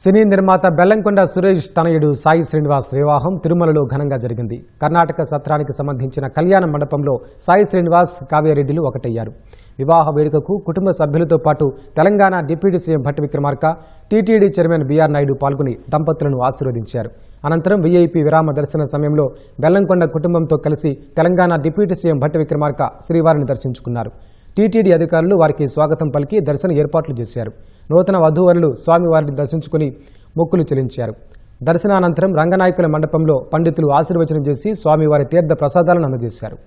సినీ నిర్మాత బెల్లంకొండ సురేష్ తనయుడు సాయి శ్రీనివాస్ వివాహం తిరుమలలో ఘనంగా జరిగింది. కర్ణాటక సత్రానికి సంబంధించిన కళ్యాణ మండపంలో సాయి శ్రీనివాస్, కావ్యారెడ్డిలు ఒకటయ్యారు. వివాహ వేడుకకు కుటుంబ సభ్యులతో పాటు Telangana deputy CM Bhatti Vikramarka, TTD chairman BR Naidu పాల్గొని దంపతులను ఆశీర్వదించారు. అనంతరం వీఐపీ విరామ దర్శన సమయంలో బెల్లంకొండ కుటుంబంతో కలిసి తెలంగాణ డిప్యూటీ సీఎం భట్టి విక్రమార్క శ్రీవారిని దర్శించుకున్నారు. టీటీడీ అధికారులు వారికి స్వాగతం పలికి దర్శన ఏర్పాట్లు చేశారు. నూతన వధూవరులు స్వామివారిని దర్శించుకుని మొక్కులు చెల్లించారు. దర్శనానంతరం రంగనాయకుల మండపంలో పండితులు ఆశీర్వచనం చేసి స్వామివారి తీర్థ ప్రసాదాలను అందజేశారు.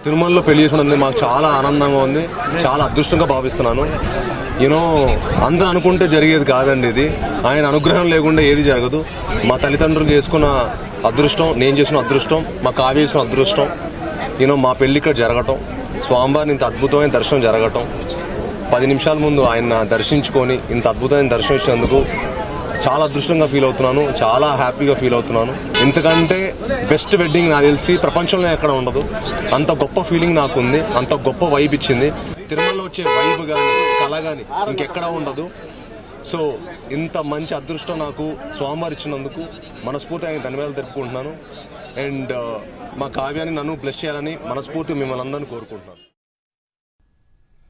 తిరుమలలో పెళ్లి చేసుకోవడం మాకు చాలా ఆనందంగా ఉంది, చాలా అదృష్టంగా భావిస్తున్నాను. అందరూ అనుకుంటే జరిగేది కాదండి ఇది. ఆయన అనుగ్రహం లేకుండా ఏది జరగదు. మా తల్లిదండ్రులు చేసుకున్న అదృష్టం, నేను చేసుకున్న అదృష్టం, మా కావ్య చేసుకున్న అదృష్టం, మా పెళ్లి ఇక్కడ జరగటం, స్వామివారిని ఇంత అద్భుతమైన దర్శనం జరగటం, 10 నిమిషాల ముందు ఆయన దర్శించుకొని ఇంత అద్భుతమైన దర్శనం ఇచ్చినందుకు చాలా అదృష్టంగా ఫీల్ అవుతున్నాను, చాలా హ్యాపీగా ఫీల్ అవుతున్నాను. ఇంతకంటే బెస్ట్ వెడ్డింగ్ నాకు తెలిసి ప్రపంచంలో ఎక్కడ ఉండదు. అంత గొప్ప ఫీలింగ్ నాకుంది, అంత గొప్ప వైబ్ ఇచ్చింది. తిరుమలలో వచ్చే వైబ్ కానీ కళ కానీ ఇంకెక్కడ ఉండదు. సో ఇంత మంచి అదృష్టం నాకు స్వామివారు ఇచ్చినందుకు మనస్ఫూర్తి ఆయన ధన్యవాదాలు తెలుపుకుంటున్నాను. అండ్ మా కావ్యాన్ని నన్ను బ్లెస్ చేయాలని మనస్ఫూర్తి మిమ్మల్ని అందరినీ కోరుకుంటున్నాను.